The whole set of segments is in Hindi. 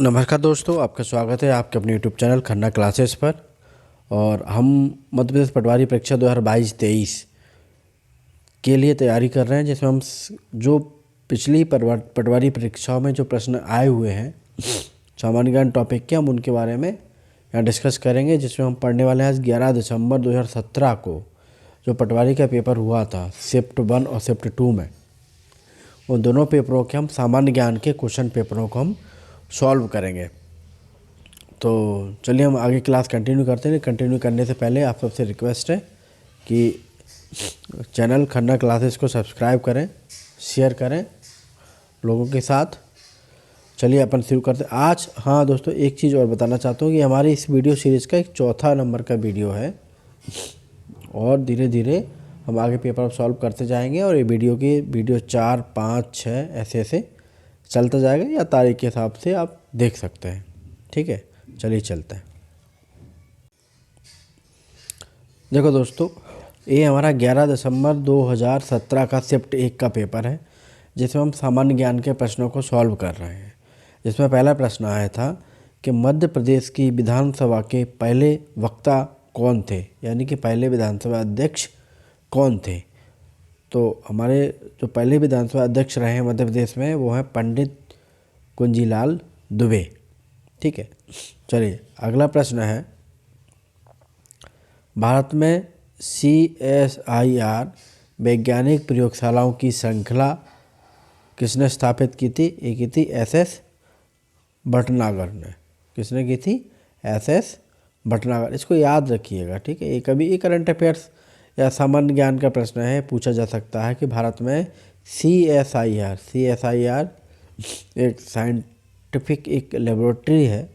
नमस्कार दोस्तों, आपका स्वागत है आपके अपने यूट्यूब चैनल खन्ना क्लासेस पर। और हम मध्य प्रदेश पटवारी परीक्षा 2022-23 के लिए तैयारी कर रहे हैं, जिसमें हम जो पिछली पटवारी परीक्षाओं में जो प्रश्न आए हुए हैं सामान्य ज्ञान टॉपिक के, हम उनके बारे में यहाँ डिस्कस करेंगे। जिसमें हम पढ़ने वाले हैं 11 दिसंबर 2017 को जो पटवारी का पेपर हुआ था शिफ्ट 1 और शिफ्ट 2 में, उन दोनों पेपरों के हम सामान्य ज्ञान के क्वेश्चन पेपरों को हम सॉल्व करेंगे। तो चलिए हम आगे क्लास कंटिन्यू करते हैं। कंटिन्यू करने से पहले आप सबसे रिक्वेस्ट है कि चैनल खन्ना क्लासेस को सब्सक्राइब करें, शेयर करें लोगों के साथ। चलिए अपन शुरू करते हैं आज। हाँ दोस्तों, एक चीज़ और बताना चाहता हूँ कि हमारी इस वीडियो सीरीज़ का एक चौथा नंबर का वीडियो है और धीरे धीरे हम आगे पेपर सॉल्व करते जाएंगे। और ये वीडियो 4, 5, 6 ऐसे चलता जाएगा, या तारीख के हिसाब से आप देख सकते हैं। ठीक है, चलिए चलते हैं। देखो दोस्तों, ये हमारा 11 दिसंबर 2017 का शिफ्ट 1 का पेपर है, जिसमें हम सामान्य ज्ञान के प्रश्नों को सॉल्व कर रहे हैं। जिसमें पहला प्रश्न आया था कि मध्य प्रदेश की विधानसभा के पहले वक्ता कौन थे, यानी कि पहले विधानसभा अध्यक्ष कौन थे। तो हमारे जो पहले विधानसभा अध्यक्ष रहे हैं मध्य प्रदेश में, वो हैं पंडित कुंजीलाल दुबे। ठीक है, चलिए अगला प्रश्न है, भारत में CSIR वैज्ञानिक प्रयोगशालाओं की श्रृंखला किसने स्थापित की थी। ये की थी SS भटनागर ने। किसने की थी? SS भटनागर। इसको याद रखिएगा, ठीक है। ये कभी ये करंट अफेयर्स या सामान्य ज्ञान का प्रश्न है, पूछा जा सकता है कि भारत में CSIR एक साइंटिफिक एक लेबोरेटरी है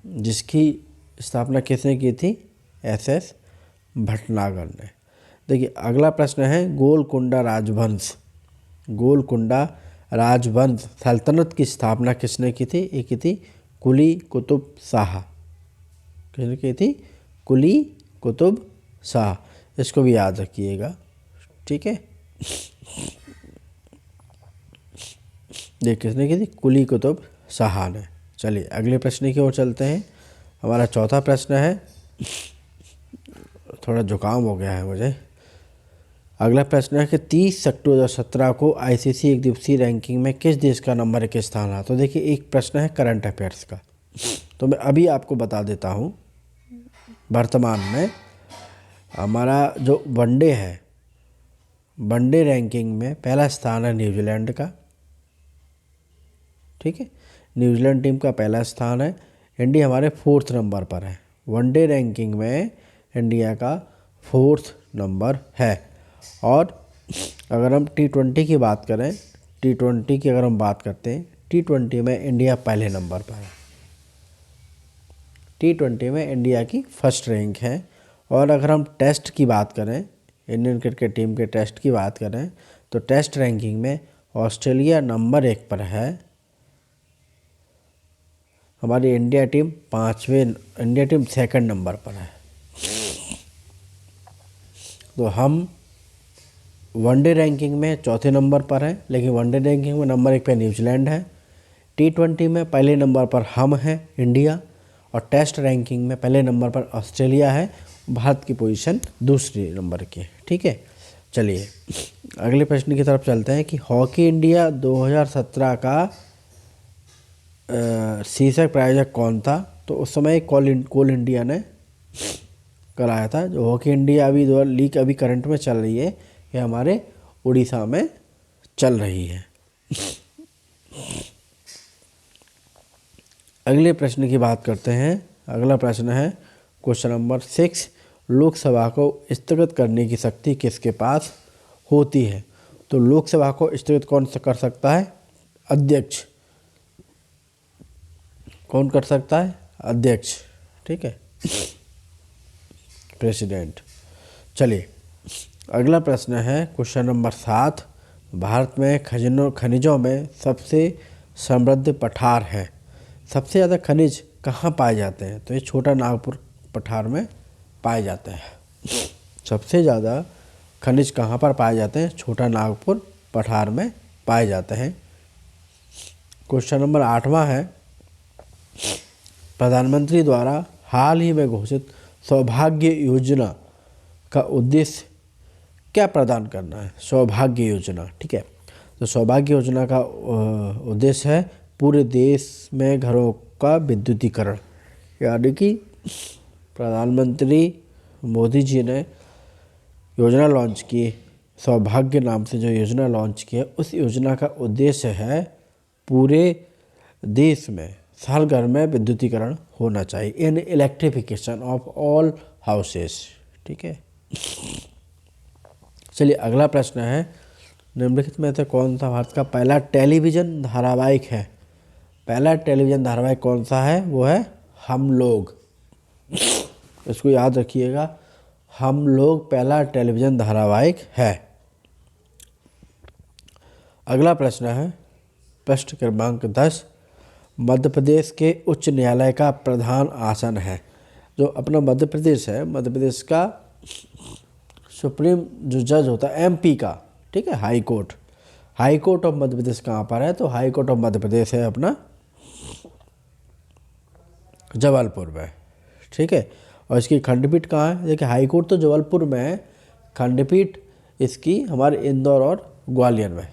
जिसकी स्थापना किसने की थी? SS भटनागर ने। देखिए अगला प्रश्न है, गोलकुंडा राजवंश सल्तनत की स्थापना किसने की थी। ये की थी कुली कुतुब शाह। किसने की थी? कुली कुतुब शाह। इसको भी याद रखिएगा, ठीक है। देख किसने की थी? कुली कुतुब शाह ने। चलिए अगले प्रश्न की ओर चलते हैं। हमारा चौथा प्रश्न है, थोड़ा जुकाम हो गया है मुझे। अगला प्रश्न है कि 30 अक्टूबर 2017 को ICC एक दिवसीय रैंकिंग में किस देश का नंबर 1 स्थान रहा। तो देखिए एक प्रश्न है करंट अफेयर्स का, तो मैं अभी आपको बता देता हूँ। वर्तमान में हमारा जो वनडे है, वनडे रैंकिंग में पहला स्थान है न्यूजीलैंड का। ठीक है, न्यूजीलैंड टीम का पहला स्थान है। इंडिया हमारे 4th नंबर पर है। वनडे रैंकिंग में इंडिया का 4th नंबर है। और अगर हम T20 की बात करें, T20 की अगर हम बात करते हैं, T20 में इंडिया पहले नंबर पर है। T20 में इंडिया की फर्स्ट रैंक है। और अगर हम टेस्ट की बात करें, इंडियन क्रिकेट टीम के टेस्ट की बात करें, तो टेस्ट रैंकिंग में ऑस्ट्रेलिया नंबर 1 पर है। हमारी इंडिया टीम 2nd नंबर पर है। तो हम वनडे रैंकिंग में 4थे नंबर पर है, लेकिन वनडे रैंकिंग में नंबर 1 पे न्यूजीलैंड है। T20 में पहले नंबर पर हम हैं इंडिया, और टेस्ट रैंकिंग में पहले नंबर पर ऑस्ट्रेलिया है। भारत की पोजीशन दूसरे नंबर की है। ठीक है, चलिए अगले प्रश्न की तरफ चलते हैं कि हॉकी इंडिया 2017 का शीर्षक प्रायोजक कौन था। तो उस समय कोल इंडिया ने कराया था। जो हॉकी इंडिया अभी लीग अभी करंट में चल रही है, ये हमारे उड़ीसा में चल रही है। अगले प्रश्न की बात करते हैं। अगला प्रश्न है क्वेश्चन नंबर 6, लोकसभा को स्थगित करने की शक्ति किसके पास होती है। तो लोकसभा को स्थगित कौन कर सकता है? अध्यक्ष। कौन कर सकता है? अध्यक्ष। ठीक है, प्रेसिडेंट। चलिए अगला प्रश्न है क्वेश्चन नंबर 7, भारत में खनिजों में सबसे समृद्ध पठार है। सबसे ज़्यादा खनिज कहाँ पाए जाते हैं। तो ये छोटा नागपुर पठार में पाए जाते हैं। सबसे ज़्यादा खनिज कहाँ पर पाए जाते हैं? छोटा नागपुर पठार में पाए जाते हैं। क्वेश्चन नंबर 8वां है, प्रधानमंत्री द्वारा हाल ही में घोषित सौभाग्य योजना का उद्देश्य क्या प्रदान करना है? सौभाग्य योजना, ठीक है। तो सौभाग्य योजना का उद्देश्य है पूरे देश में घरों का विद्युतीकरण। यानी कि प्रधानमंत्री मोदी जी ने योजना लॉन्च की, सौभाग्य नाम से जो योजना लॉन्च की है, उस योजना का उद्देश्य है पूरे देश में हर घर में विद्युतीकरण होना चाहिए, इन इलेक्ट्रिफिकेशन ऑफ ऑल हाउसेस, ठीक है। चलिए अगला प्रश्न है, निम्नलिखित में से कौन सा भारत का पहला टेलीविज़न धारावाहिक है? पहला टेलीविज़न धारावाहिक कौन सा है? वो है हम लोग। इसको याद रखिएगा, हम लोग पहला टेलीविज़न धारावाहिक है। अगला प्रश्न है, प्रश्न क्रमांक 10, मध्य प्रदेश के उच्च न्यायालय का प्रधान आसन है। जो अपना मध्य प्रदेश है, मध्य प्रदेश का सुप्रीम जो जज होता है एमपी का, ठीक है, high court, high court of Madhya Pradesh कहाँ पर है? तो high court of Madhya Pradesh है अपना जबलपुर में, ठीक है। और इसकी खंडपीठ कहाँ है? देखिए हाई कोर्ट तो जबलपुर में है, खंडपीठ इसकी हमारे इंदौर और ग्वालियर में,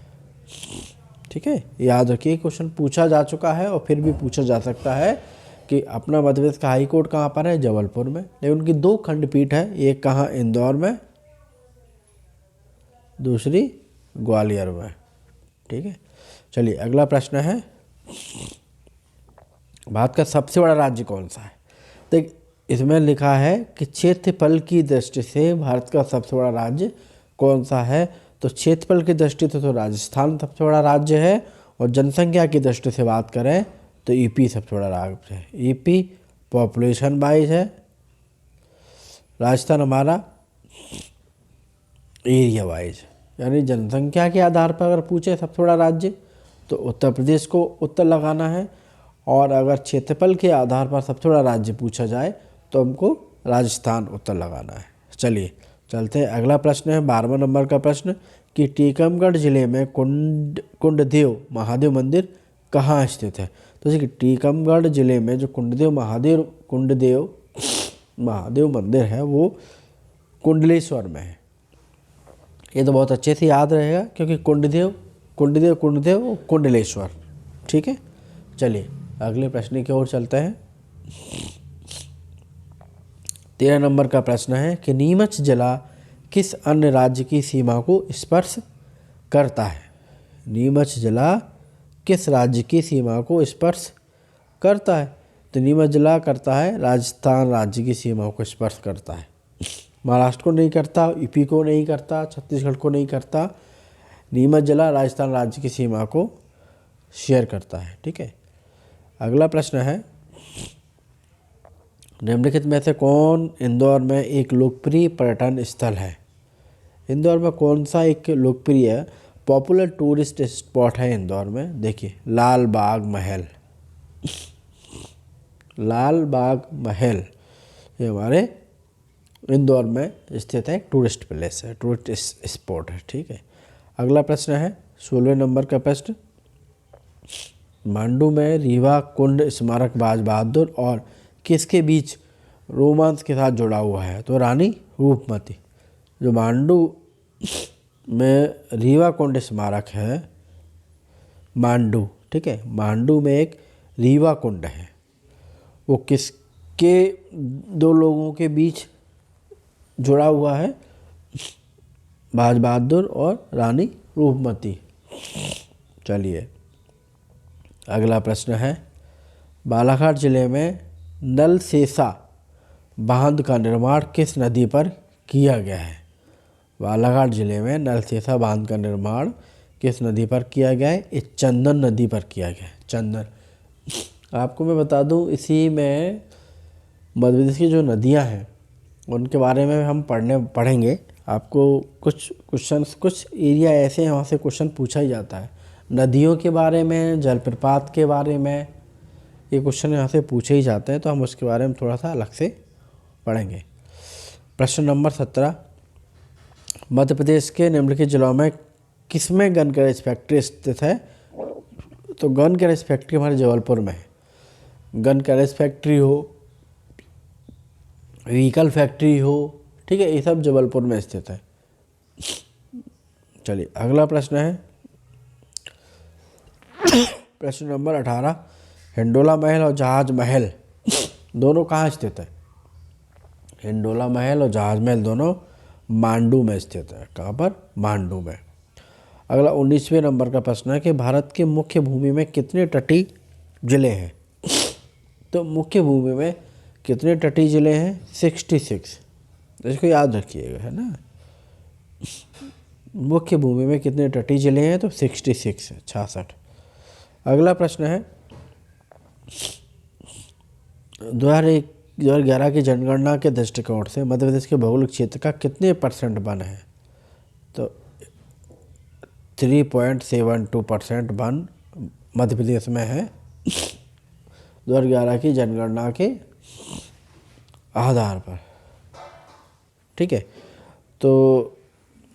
ठीक है। याद रखिए, क्वेश्चन पूछा जा चुका है और फिर भी पूछा जा सकता है कि अपना मध्य प्रदेश का हाई कोर्ट कहाँ पर है? जबलपुर में। लेकिन उनकी दो खंडपीठ है, एक कहाँ? इंदौर में, दूसरी ग्वालियर में, ठीक है। चलिए अगला प्रश्न है, भारत का सबसे बड़ा राज्य कौन सा है? देख इसमें लिखा है कि क्षेत्रफल की दृष्टि से भारत का सबसे बड़ा राज्य कौन सा है? तो क्षेत्रफल की दृष्टि से तो राजस्थान सबसे बड़ा राज्य है, और जनसंख्या की दृष्टि से बात करें तो यूपी सबसे बड़ा राज्य है। यूपी पॉपुलेशन वाइज है, राजस्थान हमारा एरिया वाइज, यानी जनसंख्या के आधार पर अगर पूछे सबसे बड़ा राज्य तो उत्तर प्रदेश को उत्तर लगाना है, और अगर क्षेत्रफल के आधार पर सबसे बड़ा राज्य पूछा जाए तो हमको राजस्थान उत्तर लगाना है। चलिए चलते हैं, अगला प्रश्न है 12वां नंबर का प्रश्न कि टीकमगढ़ जिले में कुंडदेव महादेव मंदिर कहाँ स्थित है? तो देखिए टीकमगढ़ जिले में जो कुंडदेव महादेव मंदिर है वो कुंडलेश्वर में है। ये तो बहुत अच्छे से याद रहेगा क्योंकि कुंडदेव कुंडलेश्वर, ठीक है। चलिए अगले प्रश्न की ओर चलते हैं। 13 नंबर का प्रश्न है कि नीमच जिला किस अन्य राज्य की सीमा को स्पर्श करता है? नीमच जिला किस राज्य की सीमा को स्पर्श करता है? तो नीमच जिला करता है राजस्थान राज्य की सीमा को स्पर्श करता है। महाराष्ट्र को नहीं करता, यूपी को नहीं करता, छत्तीसगढ़ को नहीं करता। नीमच जिला राजस्थान राज्य की सीमा को शेयर करता है, ठीक है। अगला प्रश्न है, निम्नलिखित में से कौन इंदौर में एक लोकप्रिय पर्यटन स्थल है? इंदौर में कौन सा एक लोकप्रिय पॉपुलर टूरिस्ट स्पॉट है इंदौर में? देखिए लाल बाग महल, लाल बाग महल ये हमारे इंदौर में स्थित है, टूरिस्ट प्लेस है, टूरिस्ट स्पॉट है, ठीक है। अगला प्रश्न है 16 नंबर का प्रश्न, मांडू में रीवा कुंड स्मारक बाज बहादुर और किसके बीच रोमांस के साथ जुड़ा हुआ है? तो रानी रूपमती। जो मांडू में रीवा कुंड स्मारक है, मांडू, ठीक है, मांडू में एक रीवा कुंड है, वो किसके दो लोगों के बीच जुड़ा हुआ है? बाज बहादुर और रानी रूपमती। चलिए अगला प्रश्न है, बालाघाट जिले में नलसेसा बांध का निर्माण किस नदी पर किया गया है? बालाघाट जिले में नलसेसा बांध का निर्माण किस नदी पर किया गया है? इस चंदन नदी पर किया गया है, चंदन। आपको मैं बता दूं, इसी में मध्य प्रदेश की जो नदियां हैं उनके बारे में हम पढ़ेंगे। आपको कुछ क्वेश्चंस, कुछ एरिया ऐसे हैं वहाँ से क्वेश्चन पूछा ही जाता है, नदियों के बारे में, जलप्रपात के बारे में, ये क्वेश्चन यहाँ से पूछे ही जाते हैं, तो हम उसके बारे में थोड़ा सा अलग से पढ़ेंगे। प्रश्न नंबर 17, मध्य प्रदेश के निम्नलिखित जिलों में किसमें गन गैरेज फैक्ट्री स्थित है? तो गन गैरेज फैक्ट्री हमारे जबलपुर में है। गन कैरेज फैक्ट्री हो, व्हीकल फैक्ट्री हो, ठीक है, ये सब जबलपुर में स्थित है। चलिए अगला प्रश्न है प्रश्न नंबर 18, हिंडोला महल और जहाज महल दोनों कहाँ स्थित है? हिंडोला महल और जहाज महल दोनों मांडू में स्थित है। कहाँ पर? मांडू में। अगला 19वें नंबर का प्रश्न है कि भारत के मुख्य भूमि में कितने तटीय जिले हैं? तो मुख्य भूमि में कितने तटीय जिले हैं? 66। इसको याद रखिएगा, है ना। मुख्य भूमि में कितने तटीय जिले हैं? तो 66 है, 66। अगला प्रश्न है 2011 की जनगणना के दृष्टिकोण से मध्य प्रदेश के भौगोलिक क्षेत्र का कितने % वन है? तो 3.72% वन मध्य प्रदेश में है 2011 की जनगणना के आधार पर। ठीक है, तो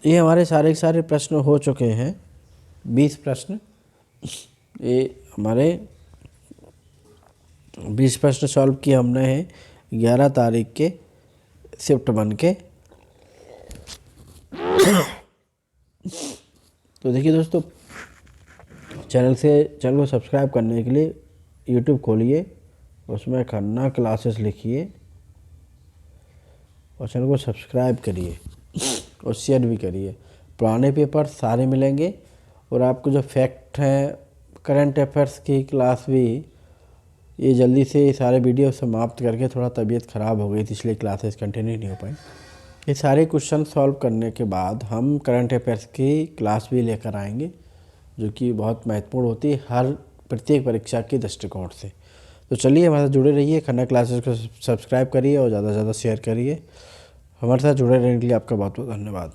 ये हमारे सारे प्रश्न हो चुके हैं, 20 प्रश्न। ये हमारे 20 प्रश्न सॉल्व किए हमने हैं 11 तारीख के शिफ्ट 1 के। तो देखिए दोस्तों, चैनल को सब्सक्राइब करने के लिए यूट्यूब खोलिए, उसमें खन्ना क्लासेस लिखिए और चैनल को सब्सक्राइब करिए और शेयर भी करिए। पुराने पेपर सारे मिलेंगे और आपको जो फैक्ट हैं, करंट अफेयर्स की क्लास भी, ये जल्दी से सारे वीडियो समाप्त करके, थोड़ा तबीयत ख़राब हो गई थी इसलिए क्लासेस कंटिन्यू नहीं हो पाई। ये सारे क्वेश्चन सॉल्व करने के बाद हम करंट अफेयर्स की क्लास भी लेकर आएंगे, जो कि बहुत महत्वपूर्ण होती है हर प्रत्येक परीक्षा के दृष्टिकोण से। तो चलिए हमारे साथ जुड़े रहिए, खन्ना क्लासेस को सब्सक्राइब करिए और ज़्यादा से ज़्यादा शेयर करिए। हमारे साथ जुड़े रहने के लिए आपका बहुत बहुत धन्यवाद।